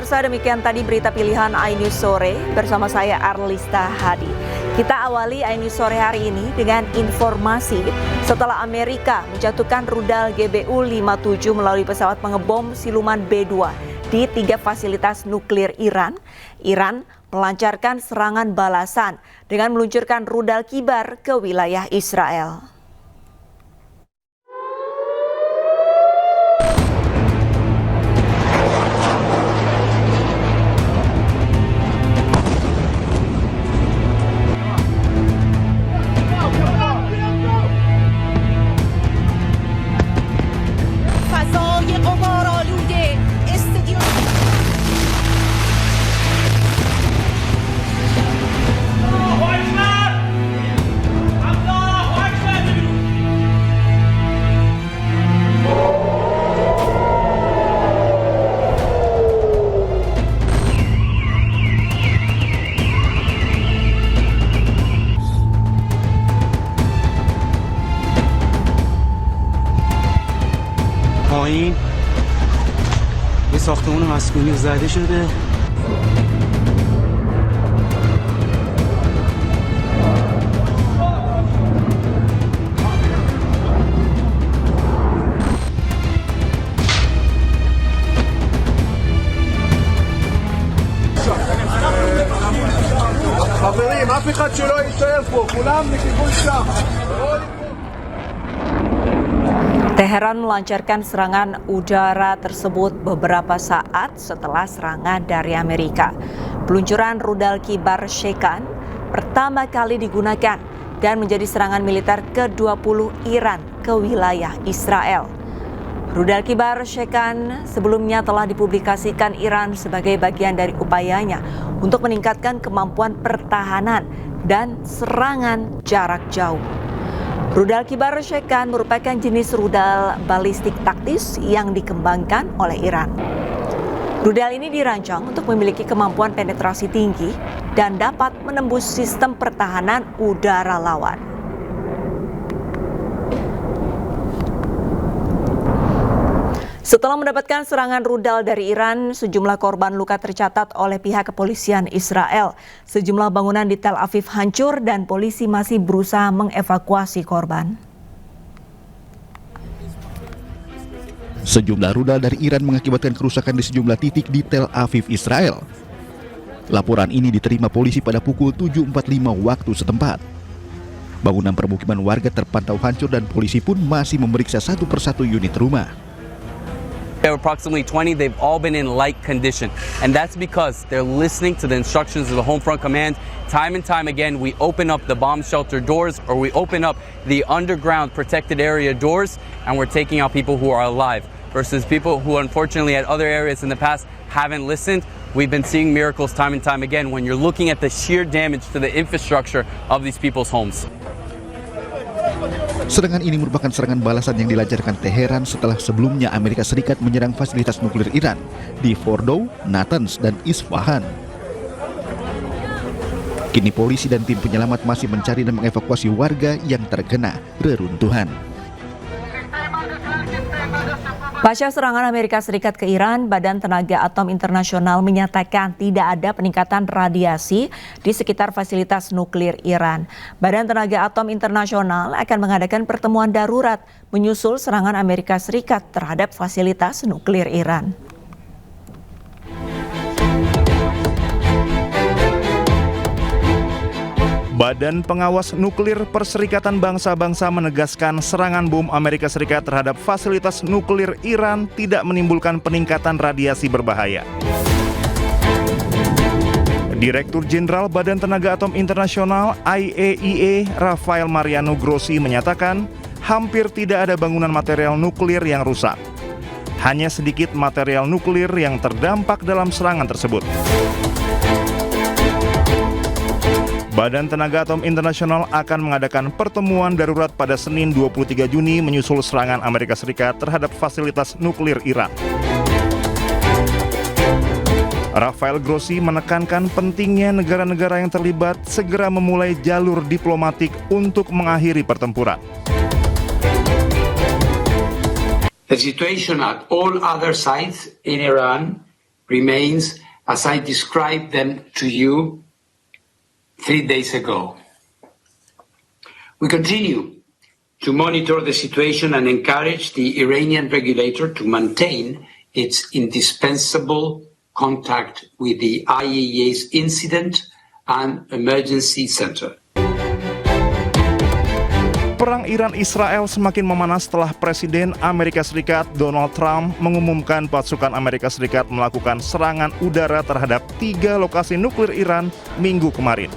pemirsa, demikian tadi berita pilihan iNews Sore bersama saya Arlista Hadi. Kita awali iNews Sore hari ini dengan informasi setelah Amerika menjatuhkan rudal GBU-57 melalui pesawat pengebom siluman B-2 di 3 fasilitas nuklir Iran. Iran melancarkan serangan balasan dengan meluncurkan rudal kibar ke wilayah Israel. پایین یه ساختمان مسکونی زده شده. חברים, אף אחד שלא יישאר פה, כולם לכיוון שם. Teheran melancarkan serangan udara tersebut beberapa saat setelah serangan dari Amerika. Peluncuran rudal kibar Shekan pertama kali digunakan dan menjadi serangan militer ke-20 Iran ke wilayah Israel. Rudal kibar Shekan sebelumnya telah dipublikasikan Iran sebagai bagian dari upayanya untuk meningkatkan kemampuan pertahanan dan serangan jarak jauh. Rudal kibar Shekan merupakan jenis rudal balistik taktis yang dikembangkan oleh Iran. Rudal ini dirancang untuk memiliki kemampuan penetrasi tinggi dan dapat menembus sistem pertahanan udara lawan. Setelah mendapatkan serangan rudal dari Iran, sejumlah korban luka tercatat oleh pihak kepolisian Israel. Sejumlah bangunan di Tel Aviv hancur dan polisi masih berusaha mengevakuasi korban. Sejumlah rudal dari Iran mengakibatkan kerusakan di sejumlah titik di Tel Aviv, Israel. Laporan ini diterima polisi pada pukul 7.45 waktu setempat. Bangunan permukiman warga terpantau hancur dan polisi pun masih memeriksa satu persatu unit rumah. There are approximately 20. They've all been in like condition. And that's because they're listening to the instructions of the Home Front Command. Time and time again, we open up the bomb shelter doors or we open up the underground protected area doors and we're taking out people who are alive versus people who unfortunately at other areas in the past haven't listened. We've been seeing miracles time and time again when you're looking at the sheer damage to the infrastructure of these people's homes. Serangan ini merupakan serangan balasan yang dilancarkan Teheran setelah sebelumnya Amerika Serikat menyerang fasilitas nuklir Iran di Fordow, Natanz, dan Isfahan. Kini polisi dan tim penyelamat masih mencari dan mengevakuasi warga yang terkena reruntuhan. Pasca serangan Amerika Serikat ke Iran, Badan Tenaga Atom Internasional menyatakan tidak ada peningkatan radiasi di sekitar fasilitas nuklir Iran. Badan Tenaga Atom Internasional akan mengadakan pertemuan darurat menyusul serangan Amerika Serikat terhadap fasilitas nuklir Iran. Badan Pengawas Nuklir Perserikatan Bangsa-Bangsa menegaskan serangan bom Amerika Serikat terhadap fasilitas nuklir Iran tidak menimbulkan peningkatan radiasi berbahaya. Direktur Jenderal Badan Tenaga Atom Internasional IAEA Rafael Mariano Grossi menyatakan hampir tidak ada bangunan material nuklir yang rusak. Hanya sedikit material nuklir yang terdampak dalam serangan tersebut. Badan Tenaga Atom Internasional akan mengadakan pertemuan darurat pada Senin 23 Juni menyusul serangan Amerika Serikat terhadap fasilitas nuklir Iran. Rafael Grossi menekankan pentingnya negara-negara yang terlibat segera memulai jalur diplomatik untuk mengakhiri pertempuran. The situation at all other sites in Iran remains as I described them to you 3 days ago. We continue to monitor the situation and encourage the Iranian regulator to maintain its indispensable contact with the IAEA's Incident and Emergency Center. Perang Iran-Israel semakin memanas setelah Presiden Amerika Serikat Donald Trump mengumumkan pasukan Amerika Serikat melakukan serangan udara terhadap 3 lokasi nuklir Iran Minggu kemarin.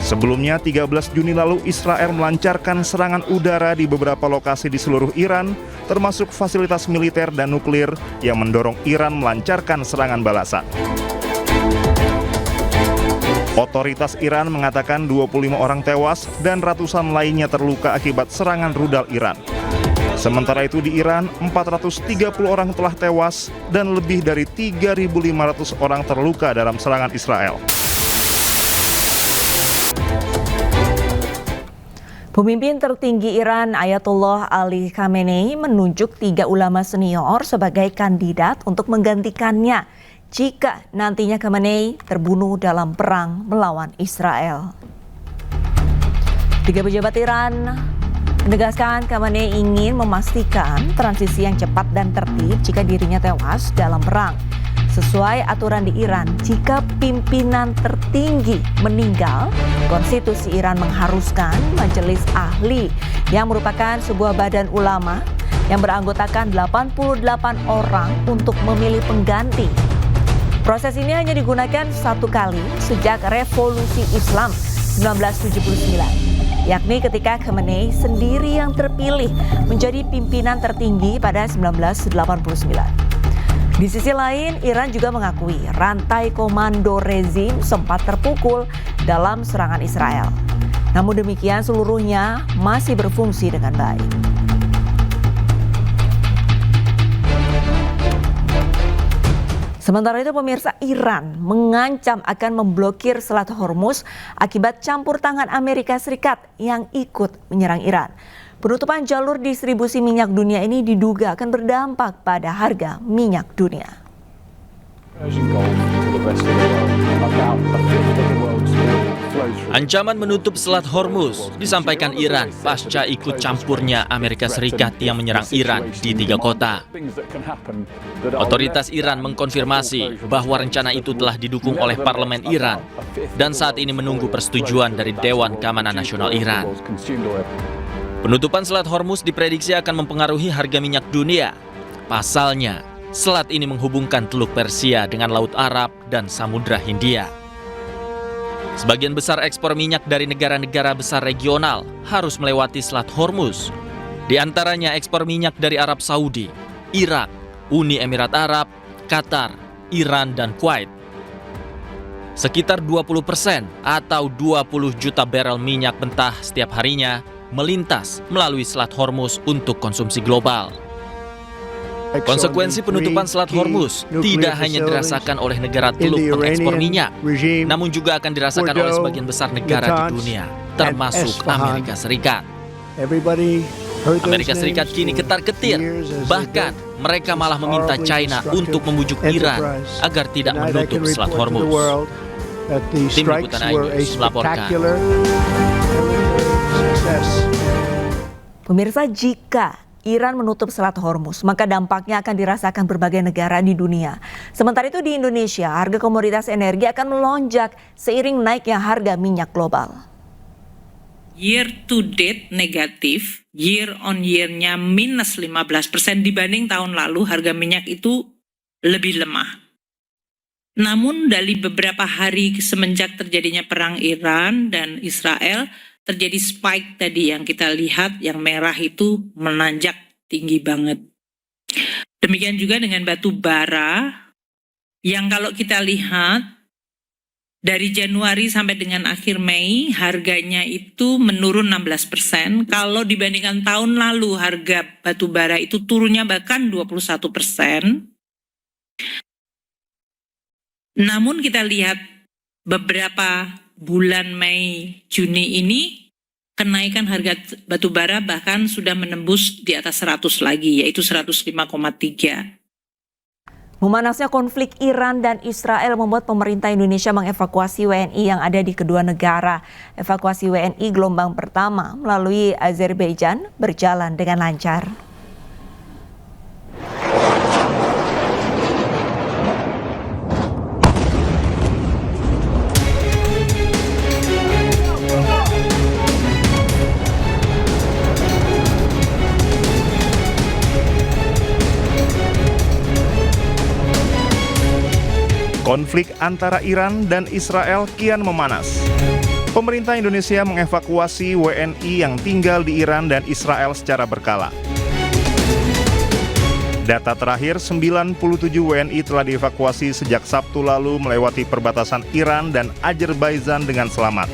Sebelumnya, 13 Juni lalu Israel melancarkan serangan udara di beberapa lokasi di seluruh Iran, termasuk fasilitas militer dan nuklir yang mendorong Iran melancarkan serangan balasan. Otoritas Iran mengatakan 25 orang tewas dan ratusan lainnya terluka akibat serangan rudal Iran. Sementara itu di Iran, 430 orang telah tewas dan lebih dari 3.500 orang terluka dalam serangan Israel. Pemimpin tertinggi Iran Ayatollah Ali Khamenei menunjuk 3 ulama senior sebagai kandidat untuk menggantikannya jika nantinya Khamenei terbunuh dalam perang melawan Israel. 3 pejabat Iran menegaskan Khamenei ingin memastikan transisi yang cepat dan tertib jika dirinya tewas dalam perang. Sesuai aturan di Iran, jika pimpinan tertinggi meninggal, konstitusi Iran mengharuskan majelis ahli yang merupakan sebuah badan ulama yang beranggotakan 88 orang untuk memilih pengganti. Proses ini hanya digunakan 1 kali sejak Revolusi Islam 1979, yakni ketika Khamenei sendiri yang terpilih menjadi pimpinan tertinggi pada 1989. Di sisi lain, Iran juga mengakui rantai komando rezim sempat terpukul dalam serangan Israel. Namun demikian, seluruhnya masih berfungsi dengan baik. Sementara itu, pemirsa, Iran mengancam akan memblokir Selat Hormuz akibat campur tangan Amerika Serikat yang ikut menyerang Iran. Penutupan jalur distribusi minyak dunia ini diduga akan berdampak pada harga minyak dunia. Ancaman menutup Selat Hormuz disampaikan Iran pasca ikut campurnya Amerika Serikat yang menyerang Iran di 3 kota. Otoritas Iran mengkonfirmasi bahwa rencana itu telah didukung oleh parlemen Iran dan saat ini menunggu persetujuan dari Dewan Keamanan Nasional Iran. Penutupan Selat Hormuz diprediksi akan mempengaruhi harga minyak dunia. Pasalnya, selat ini menghubungkan Teluk Persia dengan Laut Arab dan Samudra Hindia. Sebagian besar ekspor minyak dari negara-negara besar regional harus melewati Selat Hormuz. Di antaranya ekspor minyak dari Arab Saudi, Irak, Uni Emirat Arab, Qatar, Iran, dan Kuwait. Sekitar 20% atau 20 juta barel minyak mentah setiap harinya melintas melalui Selat Hormuz untuk konsumsi global. Konsekuensi penutupan Selat Hormuz tidak hanya dirasakan oleh negara teluk pengekspor minyak, namun juga akan dirasakan oleh sebagian besar negara di dunia, termasuk Amerika Serikat. Amerika Serikat kini ketar-ketir, bahkan mereka malah meminta China untuk membujuk Iran agar tidak menutup Selat Hormuz. Tim Liputan iNews melaporkan. Pemirsa, jika Iran menutup Selat Hormuz, maka dampaknya akan dirasakan berbagai negara di dunia. Sementara itu di Indonesia, harga komoditas energi akan melonjak seiring naiknya harga minyak global. Year to date negatif, year on year-nya minus 15% dibanding tahun lalu harga minyak itu lebih lemah. Namun dari beberapa hari semenjak terjadinya perang Iran dan Israel, terjadi spike tadi yang kita lihat, yang merah itu menanjak tinggi banget. Demikian juga dengan batu bara, yang kalau kita lihat dari Januari sampai dengan akhir Mei, harganya itu menurun 16%. Kalau dibandingkan tahun lalu, harga batu bara itu turunnya bahkan 21%. Namun kita lihat beberapa bulan Mei, Juni ini kenaikan harga batu bara bahkan sudah menembus di atas 100 lagi, yaitu 105,3. Memanasnya konflik Iran dan Israel membuat pemerintah Indonesia mengevakuasi WNI yang ada di kedua negara. Evakuasi WNI gelombang pertama melalui Azerbaijan berjalan dengan lancar. Konflik antara Iran dan Israel kian memanas. Pemerintah Indonesia mengevakuasi WNI yang tinggal di Iran dan Israel secara berkala. Data terakhir, 97 WNI telah dievakuasi sejak Sabtu lalu melewati perbatasan Iran dan Azerbaijan dengan selamat.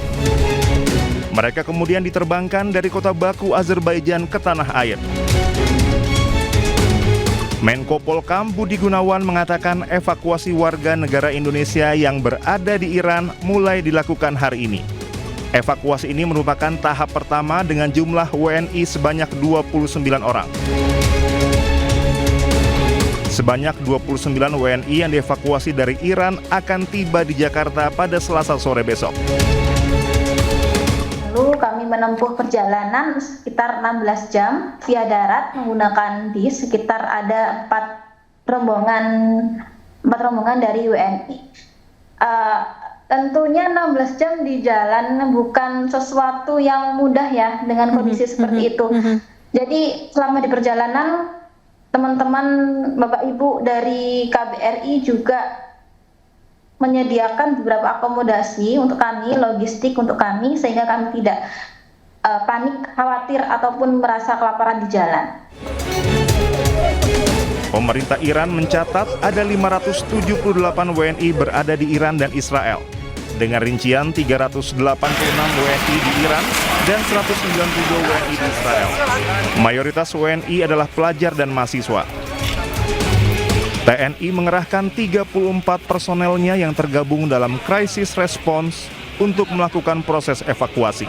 Mereka kemudian diterbangkan dari kota Baku, Azerbaijan ke tanah air. Menko Polkam Budi Gunawan mengatakan evakuasi warga negara Indonesia yang berada di Iran mulai dilakukan hari ini. Evakuasi ini merupakan tahap pertama dengan jumlah WNI sebanyak 29 orang. Sebanyak 29 WNI yang dievakuasi dari Iran akan tiba di Jakarta pada Selasa sore besok. Lalu kami menempuh perjalanan sekitar 16 jam via darat menggunakan bis, sekitar ada 4 rombongan dari WNI. Tentunya 16 jam di jalan bukan sesuatu yang mudah ya dengan kondisi seperti itu. Jadi selama di perjalanan teman-teman Bapak Ibu dari KBRI juga menyediakan beberapa akomodasi untuk kami, logistik untuk kami, sehingga kami tidak panik, khawatir, ataupun merasa kelaparan di jalan. Pemerintah Iran mencatat ada 578 WNI berada di Iran dan Israel, dengan rincian 386 WNI di Iran dan 192 WNI di Israel. Mayoritas WNI adalah pelajar dan mahasiswa. TNI mengerahkan 34 personelnya yang tergabung dalam crisis response untuk melakukan proses evakuasi.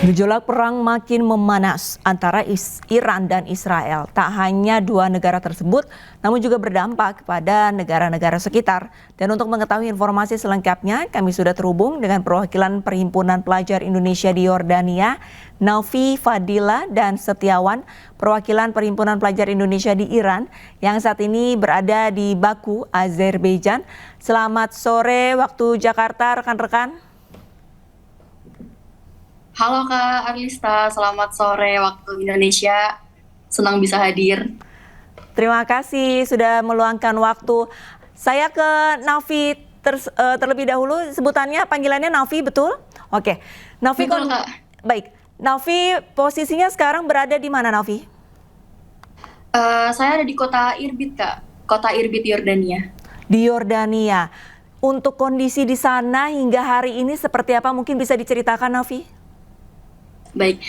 Gejolak perang makin memanas antara Iran dan Israel. Tak hanya dua negara tersebut, namun juga berdampak kepada negara-negara sekitar. Dan untuk mengetahui informasi selengkapnya, kami sudah terhubung dengan perwakilan Perhimpunan Pelajar Indonesia di Yordania, Naufi, Fadila, dan Setiawan, perwakilan Perhimpunan Pelajar Indonesia di Iran, yang saat ini berada di Baku, Azerbaijan. Selamat sore waktu Jakarta, rekan-rekan. Halo Kak Arlista, selamat sore waktu Indonesia. Senang bisa hadir. Terima kasih sudah meluangkan waktu. Saya ke Naufi terlebih dahulu, sebutannya panggilannya Naufi, betul? Oke. Naufi, betul, Kak. Baik. Naufi, posisinya sekarang berada di mana, Naufi? Saya ada di kota Irbid, Kak. Kota Irbid, Yordania. Di Yordania. Untuk kondisi di sana hingga hari ini seperti apa? Mungkin bisa diceritakan, Naufi? Baik,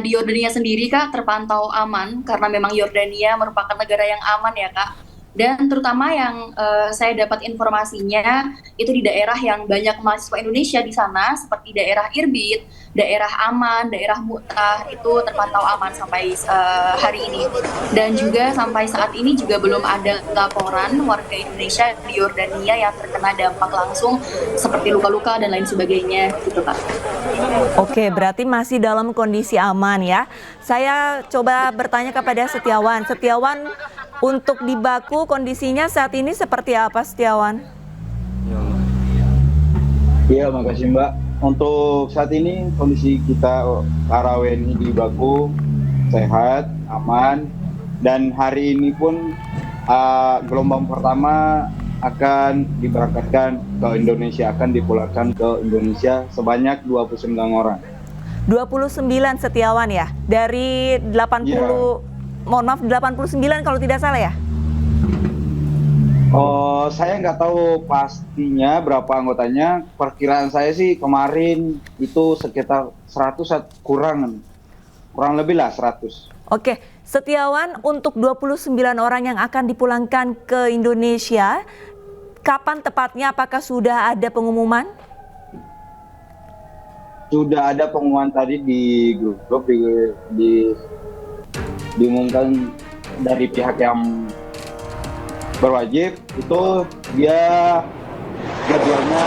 di Yordania sendiri Kak terpantau aman karena memang Yordania merupakan negara yang aman ya Kak. Dan terutama yang saya dapat informasinya itu di daerah yang banyak mahasiswa Indonesia di sana seperti daerah Irbid, daerah Aman, daerah Mu'tah itu terpantau aman sampai hari ini. Dan juga sampai saat ini juga belum ada laporan warga Indonesia di Yordania yang terkena dampak langsung seperti luka-luka dan lain sebagainya gitu Kak. Oke, berarti masih dalam kondisi aman ya. Saya coba bertanya kepada Setiawan. Setiawan, untuk di Baku kondisinya saat ini seperti apa, Setiawan? Iya, makasih Mbak. Untuk saat ini kondisi kita para WNI di Baku sehat, aman, dan hari ini pun gelombang pertama akan diberangkatkan ke Indonesia, akan dipulangkan ke Indonesia sebanyak 29 orang. 29 Setiawan ya? Dari 80, mohon maaf 89 kalau tidak salah ya? Oh, saya nggak tahu pastinya berapa anggotanya. Perkiraan saya sih kemarin itu sekitar 100 kurang lebih lah 100. Oke, Setiawan, untuk 29 orang yang akan dipulangkan ke Indonesia, kapan tepatnya? Apakah sudah ada pengumuman? Sudah ada pengumuman tadi di grup diumumkan dari pihak yang berwajib, itu dia jadwalnya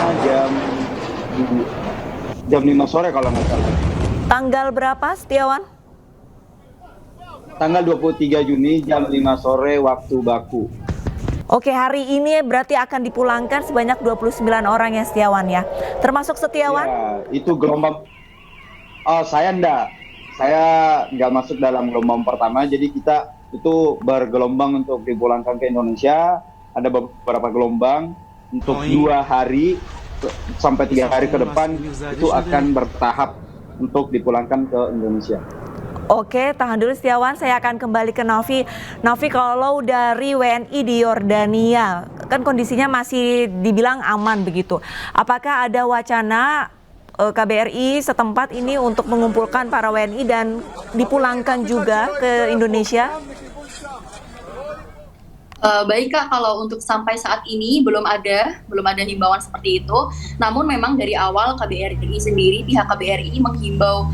jam 5 sore kalau nggak salah. Tanggal berapa, Setiawan? Tanggal 23 Juni jam 5 sore waktu baku. Oke, hari ini berarti akan dipulangkan sebanyak 29 orang ya, Setiawan ya. Termasuk Setiawan? Ya, itu gelombang. Oh, saya enggak. Saya nggak masuk dalam gelombang pertama, jadi kita itu bergelombang untuk dipulangkan ke Indonesia. Ada beberapa gelombang untuk 2 hari sampai 3 hari ke depan itu akan bertahap untuk dipulangkan ke Indonesia. Oke, tahan dulu Setiawan, saya akan kembali ke Novi. Novi, kalau dari WNI di Yordania, kan kondisinya masih dibilang aman begitu. Apakah ada wacana KBRI setempat ini untuk mengumpulkan para WNI dan dipulangkan juga ke Indonesia? Baik Kak, kalau untuk sampai saat ini belum ada himbauan seperti itu. Namun memang dari awal KBRI sendiri, pihak KBRI menghimbau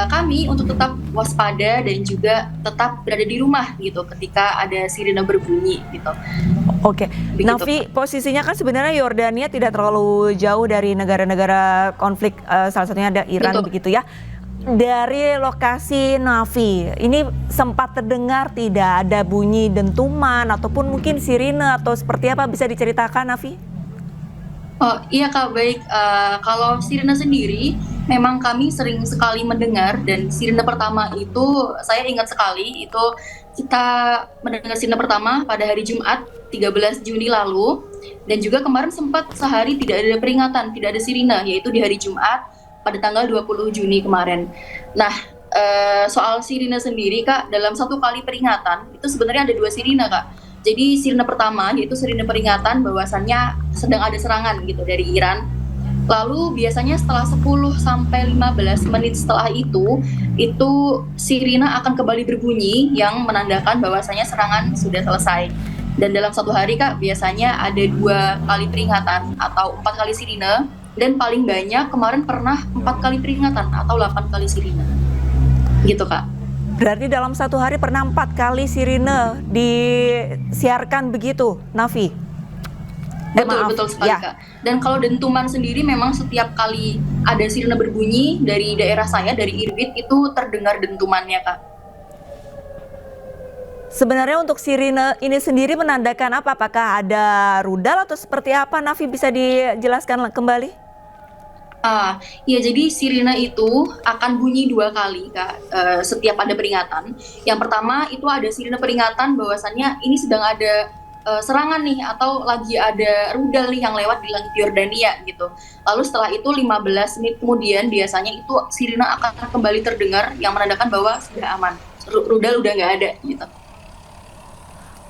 kami untuk tetap waspada dan juga tetap berada di rumah gitu ketika ada sirine berbunyi gitu. Oke, Novi, posisinya kan sebenarnya Yordania tidak terlalu jauh dari negara-negara konflik, salah satunya ada Iran. Betul. Begitu ya. Dari lokasi Navi, ini sempat terdengar tidak ada bunyi dentuman ataupun mungkin sirine atau seperti apa, bisa diceritakan Navi? Oh iya Kak, baik. Kalau sirine sendiri memang kami sering sekali mendengar, dan sirine pertama itu saya ingat sekali, itu kita mendengar sirine pertama pada hari Jumat 13 Juni lalu, dan juga kemarin sempat sehari tidak ada peringatan, tidak ada sirine, yaitu di hari Jumat pada tanggal 20 Juni kemarin. Nah, soal sirine sendiri Kak, dalam satu kali peringatan itu sebenarnya ada 2 sirine Kak. Jadi sirine pertama yaitu sirine peringatan bahwasannya sedang ada serangan gitu dari Iran. Lalu biasanya setelah 10 sampai 15 menit setelah itu sirine akan kembali berbunyi yang menandakan bahwasannya serangan sudah selesai. Dan dalam satu hari Kak, biasanya ada 2 kali peringatan atau 4 kali sirine. Dan paling banyak kemarin pernah 4 kali peringatan atau 8 kali sirine. Gitu Kak. Berarti dalam satu hari pernah 4 kali sirine disiarkan begitu, Navi? Betul sekali ya. Kak. Dan kalau dentuman sendiri memang setiap kali ada sirine berbunyi dari daerah saya, dari Irbit, itu terdengar dentumannya Kak. Sebenarnya untuk sirine ini sendiri menandakan apa? Apakah ada rudal atau seperti apa, Navi, bisa dijelaskan kembali? Iya, jadi sirine itu akan bunyi 2 kali Kak, setiap ada peringatan. Yang pertama itu ada sirine peringatan bahwasannya ini sedang ada serangan nih, atau lagi ada rudal nih yang lewat di langit Yordania gitu. Lalu setelah itu 15 menit kemudian biasanya itu sirine akan kembali terdengar yang menandakan bahwa sudah aman, rudal udah nggak ada gitu.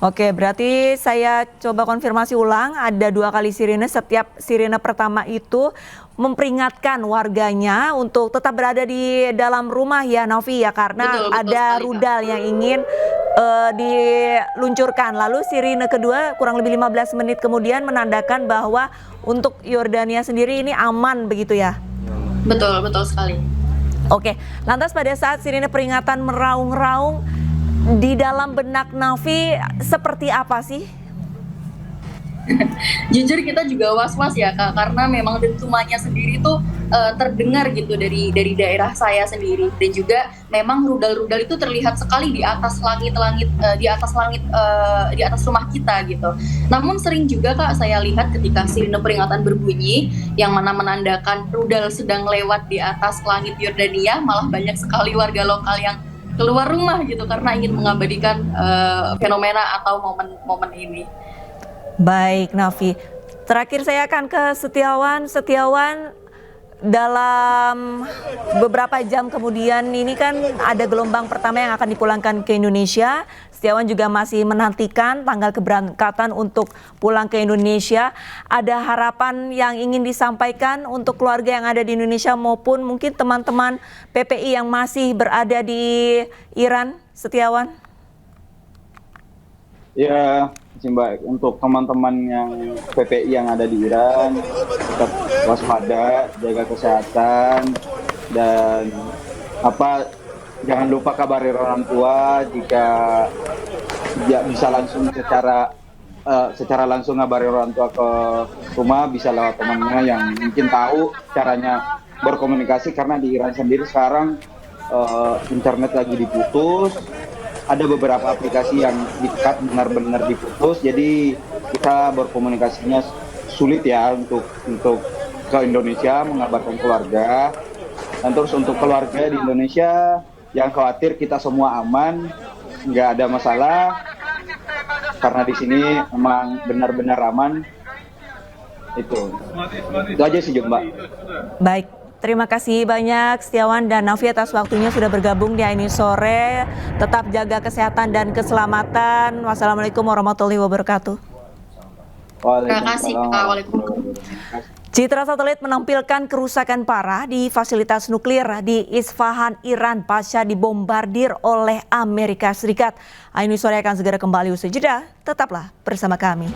Oke, berarti saya coba konfirmasi ulang, ada 2 kali sirine. Setiap sirine pertama itu memperingatkan warganya untuk tetap berada di dalam rumah ya, Novi ya, karena betul ada sekali, rudal yang ingin diluncurkan. Lalu sirine kedua kurang lebih 15 menit kemudian menandakan bahwa untuk Yordania sendiri ini aman begitu ya? Betul sekali. Oke, lantas pada saat sirine peringatan meraung-raung, di dalam benak Navi seperti apa sih? Jujur kita juga was-was ya Kak, karena memang dentumannya sendiri tuh terdengar gitu dari daerah saya sendiri, dan juga memang rudal-rudal itu terlihat sekali di atas langit di atas rumah kita gitu. Namun sering juga Kak saya lihat ketika sirine peringatan berbunyi yang mana menandakan rudal sedang lewat di atas langit Yordania, malah banyak sekali warga lokal yang keluar rumah gitu karena ingin mengabadikan fenomena atau momen ini. Baik, Navi. Terakhir saya akan ke Setiawan. Setiawan, dalam beberapa jam kemudian ini kan ada gelombang pertama yang akan dipulangkan ke Indonesia. Setiawan juga masih menantikan tanggal keberangkatan untuk pulang ke Indonesia. Ada harapan yang ingin disampaikan untuk keluarga yang ada di Indonesia maupun mungkin teman-teman PPI yang masih berada di Iran, Setiawan? Ya, Mbak, untuk teman-teman yang PPI yang ada di Iran, tetap waspada, jaga kesehatan, dan jangan lupa kabari orang tua. Jika bisa langsung secara langsung ngabari orang tua ke rumah, bisa lewat temannya yang mungkin tahu caranya berkomunikasi, karena di Iran sendiri sekarang internet lagi diputus. Ada beberapa aplikasi yang di-cut, benar-benar diputus, jadi kita berkomunikasinya sulit ya untuk ke Indonesia mengabarkan keluarga. Dan terus untuk keluarga di Indonesia, jangan khawatir, kita semua aman, nggak ada masalah, karena di sini memang benar-benar aman. Itu aja sih Mbak. Baik. Terima kasih banyak Setiawan dan Nafi atas waktunya sudah bergabung di ini sore. Tetap jaga kesehatan dan keselamatan. Wassalamualaikum warahmatullahi wabarakatuh. Terima kasih Kak. Waalaikumsalam. Citra satelit menampilkan kerusakan parah di fasilitas nuklir di Isfahan, Iran pasca dibombardir oleh Amerika Serikat. Ini sore akan segera kembali usai jeda. Tetaplah bersama kami.